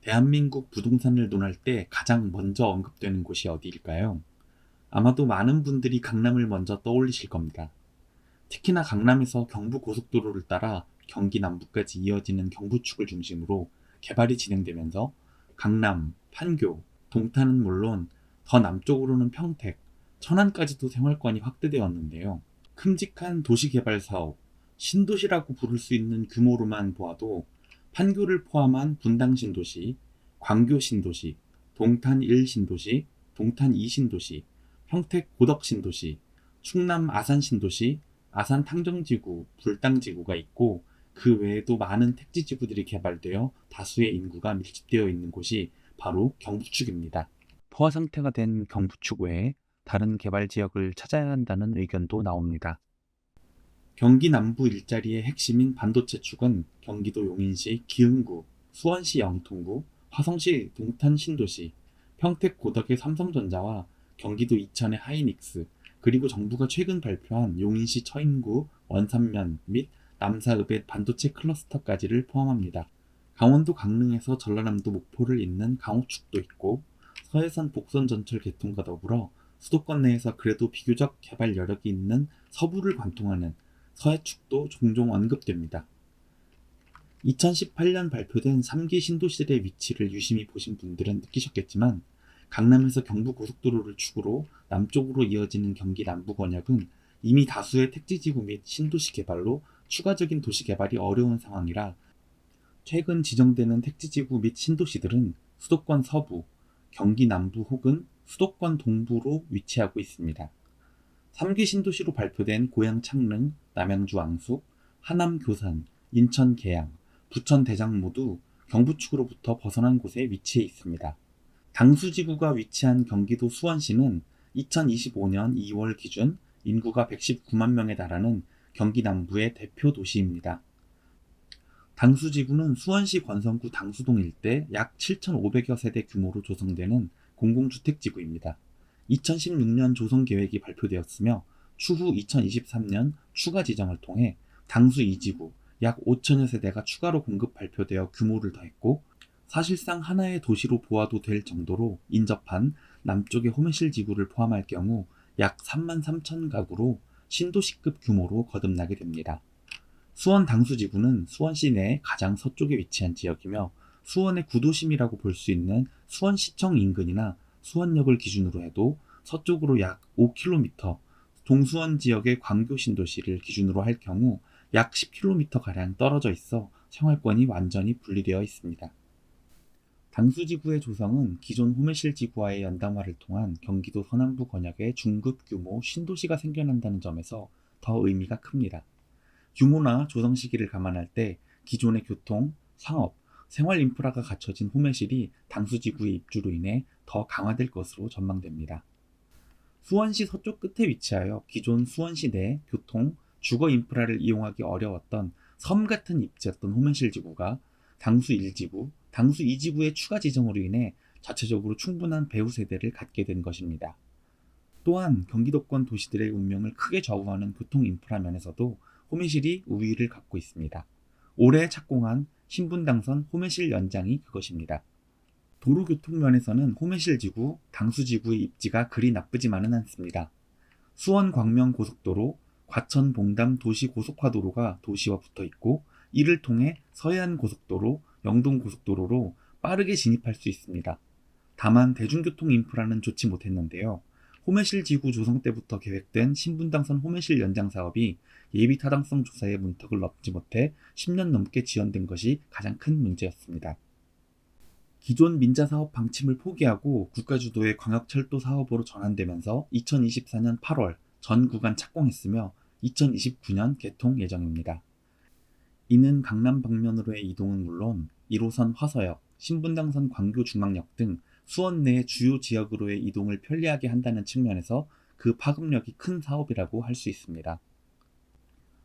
대한민국 부동산을 논할 때 가장 먼저 언급되는 곳이 어디일까요? 아마도 많은 분들이 강남을 먼저 떠올리실 겁니다. 특히나 강남에서 경부고속도로를 따라 경기 남부까지 이어지는 경부축을 중심으로 개발이 진행되면서 강남, 판교, 동탄은 물론 더 남쪽으로는 평택, 천안까지도 생활권이 확대되었는데요. 큼직한 도시개발 사업, 신도시라고 부를 수 있는 규모로만 보아도 판교를 포함한 분당 신도시, 광교 신도시, 동탄 1 신도시, 동탄 2 신도시, 평택 고덕 신도시, 충남 아산 신도시, 아산 탕정지구, 불당지구가 있고 그 외에도 많은 택지지구들이 개발되어 다수의 인구가 밀집되어 있는 곳이 바로 경부축입니다. 포화 상태가 된 경부축 외에 다른 개발 지역을 찾아야 한다는 의견도 나옵니다. 경기 남부 일자리의 핵심인 반도체 축은 경기도 용인시 기흥구, 수원시 영통구, 화성시 동탄 신도시, 평택 고덕의 삼성전자와 경기도 이천의 하이닉스, 그리고 정부가 최근 발표한 용인시 처인구, 원산면 및 남사읍의 반도체 클러스터까지를 포함합니다. 강원도 강릉에서 전라남도 목포를 잇는 강호축도 있고 서해안 복선 전철 개통과 더불어 수도권 내에서 그래도 비교적 개발 여력이 있는 서부를 관통하는 서해축도 종종 언급됩니다. 2018년 발표된 3기 신도시들의 위치를 유심히 보신 분들은 느끼셨겠지만 강남에서 경부고속도로를 축으로 남쪽으로 이어지는 경기 남부 권역은 이미 다수의 택지지구 및 신도시 개발로 추가적인 도시 개발이 어려운 상황이라 최근 지정되는 택지지구 및 신도시들은 수도권 서부, 경기 남부 혹은 수도권 동부로 위치하고 있습니다. 3기 신도시로 발표된 고양 창릉, 남양주 왕숙, 하남 교산, 인천 계양, 부천 대장 모두 경부축으로부터 벗어난 곳에 위치해 있습니다. 당수지구가 위치한 경기도 수원시는 2025년 2월 기준 인구가 119만 명에 달하는 경기 남부의 대표 도시입니다. 당수지구는 수원시 권성구 당수동 일대 약 7,500여 세대 규모로 조성되는 공공주택지구입니다. 2016년 조성계획이 발표되었으며 추후 2023년 추가 지정을 통해 당수 2지구 약 5천여 세대가 추가로 공급 발표되어 규모를 더했고 사실상 하나의 도시로 보아도 될 정도로 인접한 남쪽의 호메실 지구를 포함할 경우 약 3만 3천 가구로 신도시급 규모로 거듭나게 됩니다. 수원 당수지구는 수원시 내 가장 서쪽에 위치한 지역이며 수원의 구도심이라고 볼 수 있는 수원시청 인근이나 수원역을 기준으로 해도 서쪽으로 약 5km, 동수원 지역의 광교 신도시를 기준으로 할 경우 약 10km가량 떨어져 있어 생활권이 완전히 분리되어 있습니다. 당수지구의 조성은 기존 호메실 지구와의 연담화를 통한 경기도 서남부 권역의 중급 규모 신도시가 생겨난다는 점에서 더 의미가 큽니다. 규모나 조성 시기를 감안할 때 기존의 교통, 상업, 생활 인프라가 갖춰진 호메실이 당수지구의 입주로 인해 더 강화될 것으로 전망됩니다. 수원시 서쪽 끝에 위치하여 기존 수원시 내 교통, 주거 인프라를 이용하기 어려웠던 섬 같은 입지였던 호메실 지구가 당수 1지구, 당수 2지구의 추가 지정으로 인해 자체적으로 충분한 배후 세대를 갖게 된 것입니다. 또한 경기도권 도시들의 운명을 크게 좌우하는 교통 인프라 면에서도 호메실이 우위를 갖고 있습니다. 올해 착공한 신분당선 호메실 연장이 그것입니다. 도로교통 면에서는 호메실지구, 당수지구의 입지가 그리 나쁘지만은 않습니다. 수원 광명고속도로, 과천 봉담 도시고속화도로가 도시와 붙어 있고 이를 통해 서해안고속도로, 영동고속도로로 빠르게 진입할 수 있습니다. 다만 대중교통 인프라는 좋지 못했는데요. 호메실 지구 조성 때부터 계획된 신분당선 호메실 연장 사업이 예비 타당성 조사에 문턱을 넘지 못해 10년 넘게 지연된 것이 가장 큰 문제였습니다. 기존 민자사업 방침을 포기하고 국가주도의 광역철도 사업으로 전환되면서 2024년 8월 전 구간 착공했으며 2029년 개통 예정입니다. 이는 강남 방면으로의 이동은 물론 1호선 화서역, 신분당선 광교중앙역 등 수원 내 주요 지역으로의 이동을 편리하게 한다는 측면에서 그 파급력이 큰 사업이라고 할 수 있습니다.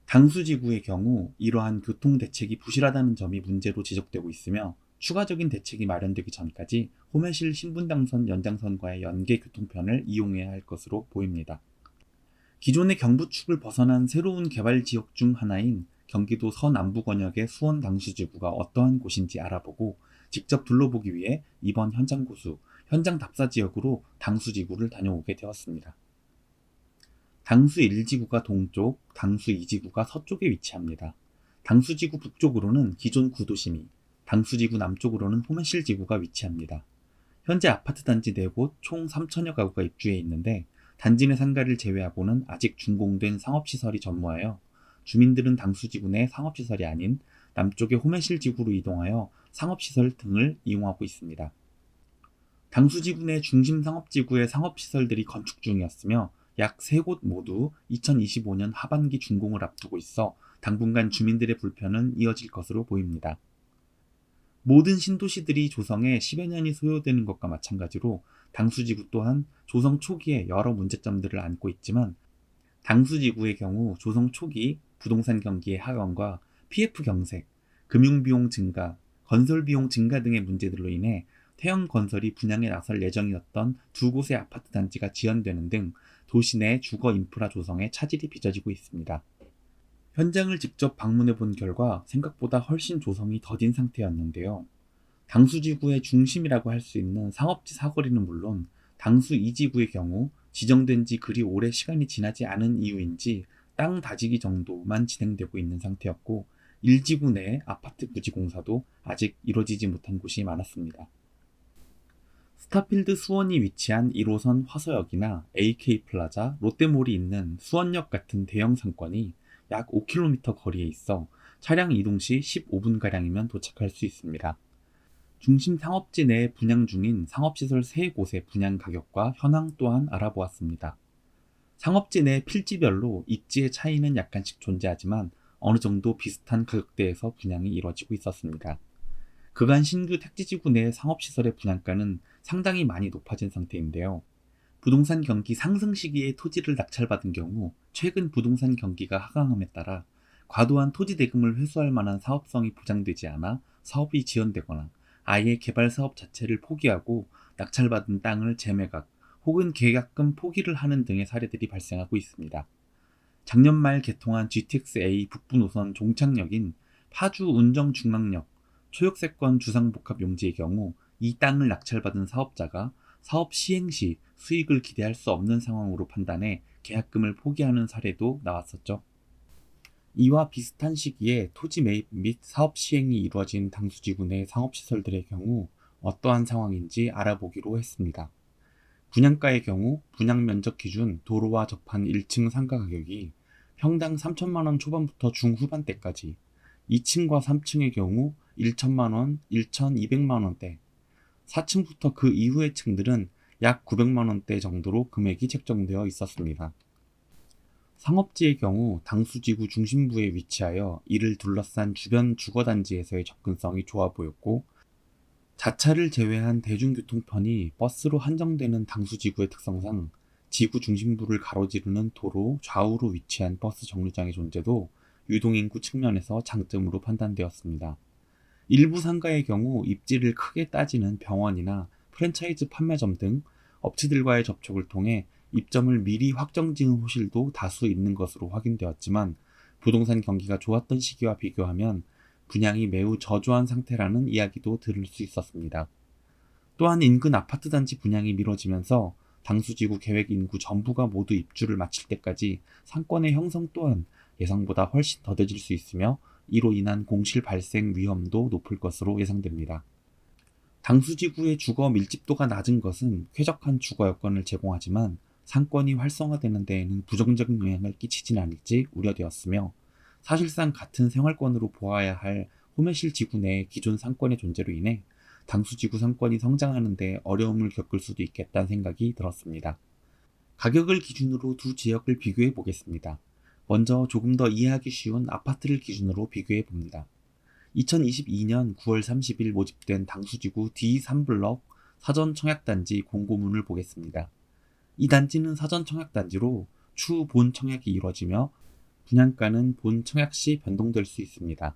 당수지구의 경우 이러한 교통대책이 부실하다는 점이 문제로 지적되고 있으며 추가적인 대책이 마련되기 전까지 호메실 신분당선 연장선과의 연계 교통편을 이용해야 할 것으로 보입니다. 기존의 경부축을 벗어난 새로운 개발 지역 중 하나인 경기도 서남부 권역의 수원 당수지구가 어떠한 곳인지 알아보고 직접 둘러보기 위해 이번 현장 고수, 현장 답사 지역으로 당수지구를 다녀오게 되었습니다. 당수 1지구가 동쪽, 당수 2지구가 서쪽에 위치합니다. 당수지구 북쪽으로는 기존 구도심이, 당수지구 남쪽으로는 호메실지구가 위치합니다. 현재 아파트 단지 4곳 총 3천여 가구가 입주해 있는데 단지 내 상가를 제외하고는 아직 준공된 상업시설이 전무하여 주민들은 당수지구 내 상업시설이 아닌 남쪽의 호메실지구로 이동하여 상업시설 등을 이용하고 있습니다. 당수지구 내 중심 상업지구의 상업시설들이 건축 중이었으며 약 3곳 모두 2025년 하반기 준공을 앞두고 있어 당분간 주민들의 불편은 이어질 것으로 보입니다. 모든 신도시들이 조성에 10여 년이 소요되는 것과 마찬가지로 당수지구 또한 조성 초기에 여러 문제점들을 안고 있지만 당수지구의 경우 조성 초기 부동산 경기의 하강과 PF 경색, 금융비용 증가, 건설비용 증가 등의 문제들로 인해 태형 건설이 분양에 나설 예정이었던 2곳의 아파트 단지가 지연되는 등 도시 내 주거 인프라 조성에 차질이 빚어지고 있습니다. 현장을 직접 방문해 본 결과 생각보다 훨씬 조성이 더딘 상태였는데요. 당수지구의 중심이라고 할 수 있는 상업지 사거리는 물론 당수 2지구의 경우 지정된 지 그리 오래 시간이 지나지 않은 이유인지 땅 다지기 정도만 진행되고 있는 상태였고 1지구 내 아파트 부지 공사도 아직 이뤄지지 못한 곳이 많았습니다. 스타필드 수원이 위치한 1호선 화서역이나 AK플라자, 롯데몰이 있는 수원역 같은 대형 상권이 약 5km 거리에 있어 차량 이동 시 15분가량이면 도착할 수 있습니다. 중심 상업지 내에 분양 중인 상업시설 3곳의 분양 가격과 현황 또한 알아보았습니다. 상업지 내 필지별로 입지의 차이는 약간씩 존재하지만 어느 정도 비슷한 가격대에서 분양이 이루어지고 있었습니다. 그간 신규 택지지구 내 상업시설의 분양가는 상당히 많이 높아진 상태인데요. 부동산 경기 상승 시기에 토지를 낙찰받은 경우 최근 부동산 경기가 하강함에 따라 과도한 토지 대금을 회수할 만한 사업성이 보장되지 않아 사업이 지연되거나 아예 개발 사업 자체를 포기하고 낙찰받은 땅을 재매각 혹은 계약금 포기를 하는 등의 사례들이 발생하고 있습니다. 작년 말 개통한 GTX-A 북부 노선 종착역인 파주 운정중랑역 초역세권 주상복합 용지의 경우 이 땅을 낙찰받은 사업자가 사업 시행 시 수익을 기대할 수 없는 상황으로 판단해 계약금을 포기하는 사례도 나왔었죠. 이와 비슷한 시기에 토지 매입 및 사업 시행이 이루어진 당수지구 내 상업시설들의 경우 어떠한 상황인지 알아보기로 했습니다. 분양가의 경우 분양면적 기준 도로와 접한 1층 상가 가격이 평당 3천만원 초반부터 중후반대까지, 2층과 3층의 경우 1천만원, 1,200만원대, 4층부터 그 이후의 층들은 약 900만원대 정도로 금액이 책정되어 있었습니다. 상업지의 경우 당수지구 중심부에 위치하여 이를 둘러싼 주변 주거단지에서의 접근성이 좋아 보였고 자차를 제외한 대중교통편이 버스로 한정되는 당수지구의 특성상 지구 중심부를 가로지르는 도로 좌우로 위치한 버스 정류장의 존재도 유동인구 측면에서 장점으로 판단되었습니다. 일부 상가의 경우 입지를 크게 따지는 병원이나 프랜차이즈 판매점 등 업체들과의 접촉을 통해 입점을 미리 확정지은 호실도 다수 있는 것으로 확인되었지만 부동산 경기가 좋았던 시기와 비교하면 분양이 매우 저조한 상태라는 이야기도 들을 수 있었습니다. 또한 인근 아파트 단지 분양이 미뤄지면서 당수지구 계획 인구 전부가 모두 입주를 마칠 때까지 상권의 형성 또한 예상보다 훨씬 더뎌질 수 있으며 이로 인한 공실 발생 위험도 높을 것으로 예상됩니다. 당수지구의 주거 밀집도가 낮은 것은 쾌적한 주거 여건을 제공하지만 상권이 활성화되는 데에는 부정적인 영향을 끼치진 않을지 우려되었으며 사실상 같은 생활권으로 보아야 할 호메실 지구 내 기존 상권의 존재로 인해 당수지구 상권이 성장하는 데 어려움을 겪을 수도 있겠다는 생각이 들었습니다. 가격을 기준으로 두 지역을 비교해 보겠습니다. 먼저 조금 더 이해하기 쉬운 아파트를 기준으로 비교해 봅니다. 2022년 9월 30일 모집된 당수지구 D3블럭 사전 청약단지 공고문을 보겠습니다. 이 단지는 사전 청약단지로 추후 본 청약이 이루어지며 분양가는 본 청약 시 변동될 수 있습니다.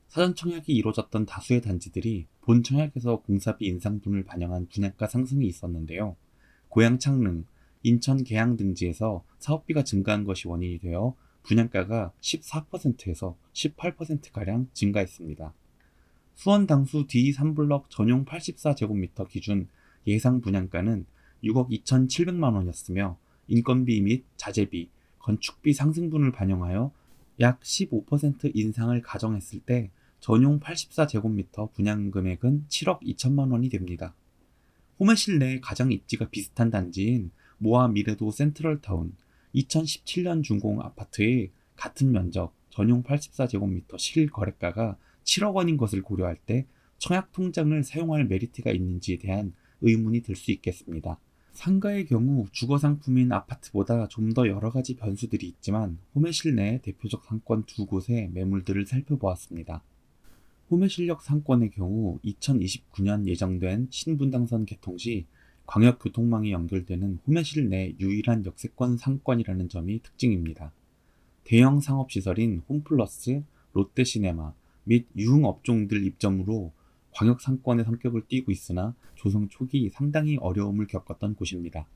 사전 청약이 이루어졌던 다수의 단지들이 본 청약에서 공사비 인상분을 반영한 분양가 상승이 있었는데요. 고양 창릉, 인천 계양 등지에서 사업비가 증가한 것이 원인이 되어 분양가가 14%에서 18%가량 증가했습니다. 수원 당수 D3블럭 전용 84제곱미터 기준 예상 분양가는 6억 2,700만 원이었으며 인건비 및 자재비, 건축비 상승분을 반영하여 약 15% 인상을 가정했을 때 전용 84제곱미터 분양 금액은 7억 2천만 원이 됩니다. 호매실 내에 가장 입지가 비슷한 단지인 모아 미래도 센트럴타운 2017년 준공 아파트의 같은 면적 전용 84제곱미터 실거래가가 7억 원인 것을 고려할 때 청약 통장을 사용할 메리트가 있는지에 대한 의문이 들 수 있겠습니다. 상가의 경우 주거 상품인 아파트보다 좀 더 여러 가지 변수들이 있지만 호매실 내 대표적 상권 두 곳의 매물들을 살펴보았습니다. 호매실역 상권의 경우 2029년 예정된 신분당선 개통 시 광역교통망이 연결되는 호매실 내 유일한 역세권 상권이라는 점이 특징입니다. 대형 상업시설인 홈플러스, 롯데시네마 및 유흥업종들 입점으로 광역 상권의 성격을 띠고 있으나 조성 초기 상당히 어려움을 겪었던 곳입니다.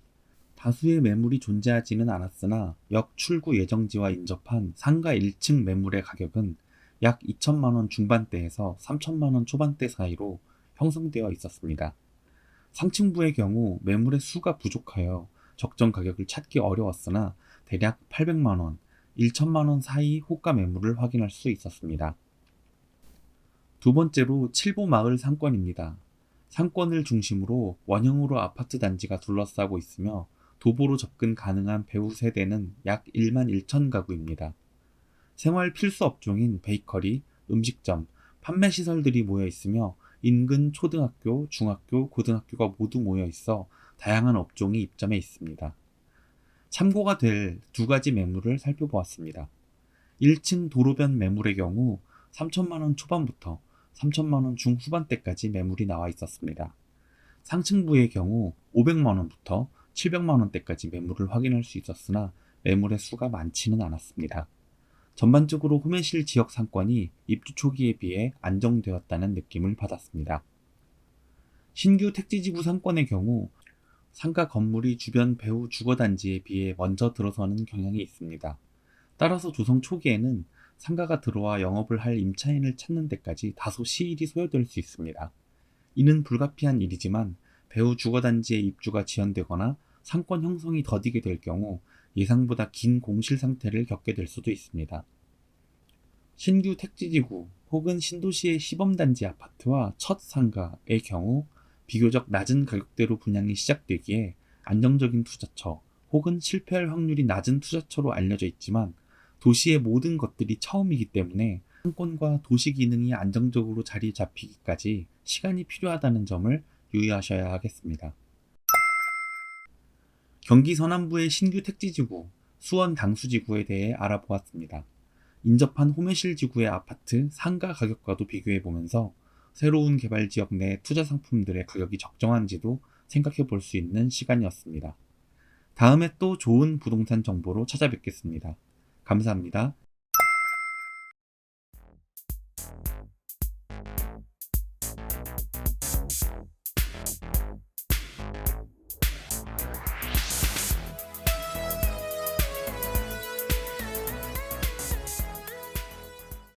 다수의 매물이 존재하지는 않았으나 역 출구 예정지와 인접한 상가 1층 매물의 가격은 약 2천만 원 중반대에서 3천만 원 초반대 사이로 형성되어 있었습니다. 상층부의 경우 매물의 수가 부족하여 적정 가격을 찾기 어려웠으나 대략 800만 원, 1천만 원 사이 호가 매물을 확인할 수 있었습니다. 두 번째로 칠보 마을 상권입니다. 상권을 중심으로 원형으로 아파트 단지가 둘러싸고 있으며 도보로 접근 가능한 배우 세대는 약 1만 1천 가구입니다. 생활 필수 업종인 베이커리, 음식점, 판매 시설들이 모여 있으며 인근 초등학교, 중학교, 고등학교가 모두 모여 있어 다양한 업종이 입점해 있습니다. 참고가 될 두 가지 매물을 살펴보았습니다. 1층 도로변 매물의 경우 3천만 원 초반부터 3천만 원 중후반대까지 매물이 나와 있었습니다. 상층부의 경우 500만 원부터 700만 원대까지 매물을 확인할 수 있었으나 매물의 수가 많지는 않았습니다. 전반적으로 호매실 지역 상권이 입주 초기에 비해 안정되었다는 느낌을 받았습니다. 신규 택지지구 상권의 경우 상가 건물이 주변 배후 주거단지에 비해 먼저 들어서는 경향이 있습니다. 따라서 조성 초기에는 상가가 들어와 영업을 할 임차인을 찾는 데까지 다소 시일이 소요될 수 있습니다. 이는 불가피한 일이지만 배후 주거단지에 입주가 지연되거나 상권 형성이 더디게 될 경우 예상보다 긴 공실 상태를 겪게 될 수도 있습니다. 신규 택지지구 혹은 신도시의 시범단지 아파트와 첫 상가의 경우 비교적 낮은 가격대로 분양이 시작되기에 안정적인 투자처 혹은 실패할 확률이 낮은 투자처로 알려져 있지만 도시의 모든 것들이 처음이기 때문에 상권과 도시 기능이 안정적으로 자리 잡히기까지 시간이 필요하다는 점을 유의하셔야 하겠습니다. 경기 서남부의 신규 택지지구, 수원 당수지구에 대해 알아보았습니다. 인접한 호매실 지구의 아파트 상가 가격과도 비교해보면서 새로운 개발지역 내 투자 상품들의 가격이 적정한지도 생각해 볼 수 있는 시간이었습니다. 다음에 또 좋은 부동산 정보로 찾아뵙겠습니다. 감사합니다.